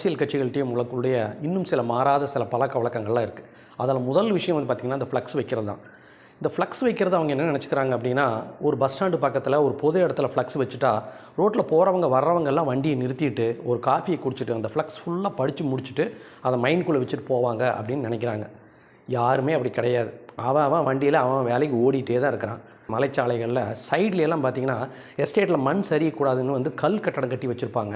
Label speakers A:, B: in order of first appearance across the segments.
A: அரசியல் கட்சிகள்கிட்டையும் உங்களுக்குடைய இன்னும் சில மாறாத சில பழக்க வழக்கங்கள்லாம் இருக்குது. அதில் முதல் விஷயம் வந்து பார்த்திங்கன்னா இந்த ஃப்ளக்ஸ் வைக்கிறது தான். இந்த ஃப்ளக்ஸ் வைக்கிறது அவங்க என்ன நினச்சிக்கிறாங்க அப்படின்னா, ஒரு பஸ் ஸ்டாண்டு பக்கத்தில் ஒரு பொது இடத்துல ஃப்ளக்ஸ் வச்சுட்டா ரோட்டில் போகிறவங்க வர்றவங்கெல்லாம் வண்டியை நிறுத்திட்டு ஒரு காஃபியை குடிச்சிட்டு அந்த ஃப்ளக்ஸ் ஃபுல்லாக படித்து முடிச்சுட்டு அதை மைண்டுக்குள்ளே வச்சுட்டு போவாங்க அப்படின்னு நினைக்கிறாங்க. யாருமே அப்படி கிடையாது. அவன் வண்டியில் அவன் வேலைக்கு ஓடிட்டே தான் இருக்கிறான். மலைச்சாலைகளில் சைட்லெலாம் பார்த்திங்கன்னா எஸ்டேட்டில் மண் சரியக்கூடாதுன்னு வந்து கல் கட்டடம் கட்டி வச்சுருப்பாங்க.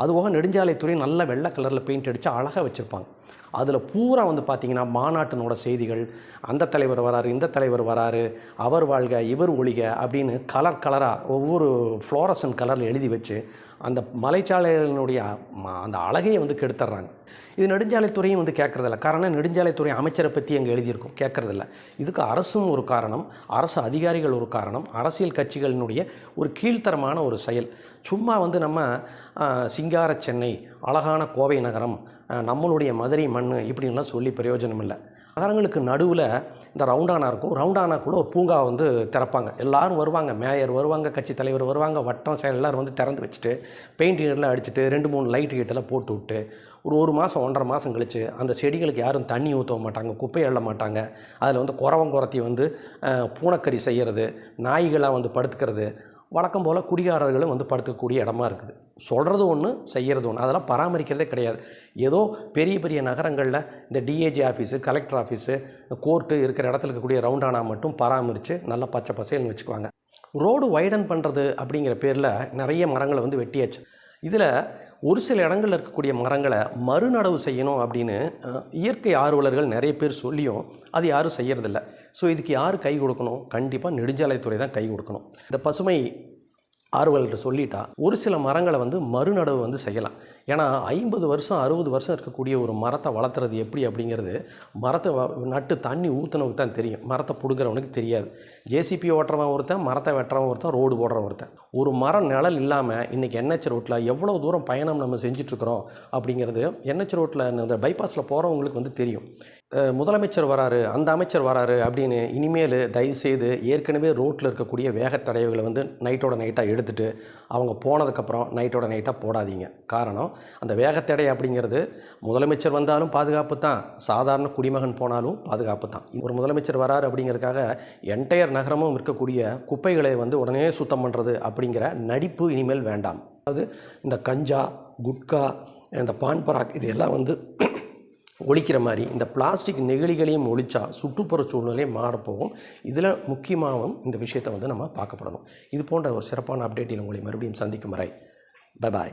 A: அதுபோக நெடுஞ்சாலைத்துறை நல்ல வெள்ளை கலரில் பெயிண்ட் அடித்து அழகாக வச்சுருப்பாங்க. அதில் பூரா வந்து பார்த்திங்கன்னா மாநாட்டினோட செய்திகள், அந்த தலைவர் வராரு, இந்த தலைவர் வராரு, அவர் வாழ்க இவர் ஒழிக அப்படின்னு கலர் கலராக ஒவ்வொரு ஃப்ளோரசன் கலரில் எழுதி வச்சு அந்த மலைச்சாலைகளினுடைய அந்த அழகையை வந்து கெடுத்துட்றாங்க. இது நெடுஞ்சாலைத்துறையும் வந்து கேட்குறதில்ல. காரணம், நெடுஞ்சாலைத்துறை அமைச்சரை பற்றி அங்கே எழுதியிருக்கும், கேட்குறதில்ல. இதுக்கு அரசும் ஒரு காரணம், அரசு அதிகாரிகள் ஒரு காரணம், அரசியல் கட்சிகளினுடைய ஒரு கீழ்த்தரமான ஒரு செயல். சும்மா வந்து நம்ம சிங்கார சென்னை, அழகான கோவை நகரம், நம்மளுடைய மதுரை மண் இப்படின்லாம் சொல்லி பிரயோஜனம் இல்லை. நகரங்களுக்கு நடுவில் இந்த ரவுண்டானா இருக்கும். ரவுண்டானாக்குள்ளே ஒரு பூங்கா வந்து திறப்பாங்க. எல்லோரும் வருவாங்க, மேயர் வருவாங்க, கட்சி தலைவர் வருவாங்க, வட்டம் செயல் எல்லோரும் வந்து திறந்து வச்சுட்டு பெயிண்ட் எல்லாம் அடிச்சுட்டு 2-3 லைட் கீட்டெல்லாம் போட்டு விட்டு ஒரு மாதம் 1.5 மாதம் கழித்து அந்த செடிகளுக்கு யாரும் தண்ணி ஊற்ற மாட்டாங்க, குப்பை எழ மாட்டாங்க. அதில் வந்து குறத்தி வந்து பூனைக்கறி செய்கிறது, நாய்களாக வந்து படுத்துக்கிறது, வழக்கம் போல் குடிகாரர்களும் வந்து படுத்துக்கக்கூடிய இடமா இருக்குது. சொல்கிறது ஒன்று, செய்கிறது ஒன்று. அதெல்லாம் பராமரிக்கிறதே கிடையாது. ஏதோ பெரிய பெரிய நகரங்களில் இந்த DAG office, collector office, court இருக்கிற இடத்துல இருக்கக்கூடிய ரவுண்டானா மட்டும் பராமரித்து நல்லா பச்சை பசேல்னு வச்சுக்குவாங்க. ரோடு வைடன் பண்ணுறது அப்படிங்கிற பேரில் நிறைய மரங்களை வந்து வெட்டியாச்சு. இதில் ஒரு சில இடங்களில் இருக்கக்கூடிய மரங்களை மறுநடவு செய்யணும் அப்படின்னு இயற்கை ஆர்வலர்கள் நிறைய பேர் சொல்லியும் அது யாரும் செய்கிறதில்ல. ஸோ இதுக்கு யார் கை கொடுக்கணும்? கண்டிப்பாக நெடுஞ்சாலைத்துறை தான் கை கொடுக்கணும். இந்த பசுமை ஆர்வலர்கிட்ட சொல்லிட்டா ஒரு சில மரங்களை வந்து மறுநடவு வந்து செய்யலாம். ஏன்னா 50 வருஷம் 60 வருஷம் இருக்கக்கூடிய ஒரு மரத்தை வளர்த்துறது எப்படி அப்படிங்கிறது மரத்தை நட்டு தண்ணி ஊற்றுனவுக்கு தான் தெரியும், மரத்தை பிடுங்குறவனுக்கு தெரியாது. ஜேசிபி ஓட்டுறவன் ஒருத்தன், மரத்தை வெட்டுறவன் ஒருத்தன், ரோடு போடுறவன் ஒருத்தன். ஒரு மரம் நிழல் இல்லாமல் இன்றைக்கி என்ஹெச் ரோட்டில் எவ்வளோ தூரம் பயணம் நம்ம செஞ்சிட்ருக்குறோம் அப்படிங்கிறது என்ஹெச் ரோட்டில் இந்த பைபாஸில் போகிறவங்களுக்கு வந்து தெரியும். முதலமைச்சர் வராரு, அந்த அமைச்சர் வராரு அப்படின்னு இனிமேல் தயவுசெய்து ஏற்கனவே ரோட்டில் இருக்கக்கூடிய வேகத்தடைவுகளை வந்து நைட்டோட நைட்டாக எடுத்துகிட்டு அவங்க போனதுக்கப்புறம் நைட்டோட நைட்டாக போடாதீங்க. காரணம், அந்த வேகத்தடை அப்படிங்கிறது முதலமைச்சர் வந்தாலும் பாதுகாப்பு தான், சாதாரண குடிமகன் போனாலும் பாதுகாப்பு தான். ஒரு முதலமைச்சர் வராரு அப்படிங்கிறதுக்காக என்டையர் நகரமும் இருக்கக்கூடிய குப்பைகளை வந்து உடனே சுத்தம் பண்ணுறது அப்படிங்கிற நடிப்பு இனிமேல் வேண்டாம். அதாவது இந்த கஞ்சா, குட்கா, இந்த பான் பராக் இது எல்லாம் வந்து ஒழிக்கிற மாதிரி இந்த பிளாஸ்டிக் நெகிழிகளையும் ஒழிச்சா சுற்றுப்புற சூழ்நிலையும் மாறப்போகும். இதில் முக்கியமாகவும் இந்த விஷயத்தை வந்து நம்ம பார்க்கப்படணும். இது போன்ற ஒரு சிறப்பான அப்டேட்டில் உங்களை மறுபடியும் சந்திக்கும் வரை பை பாய்.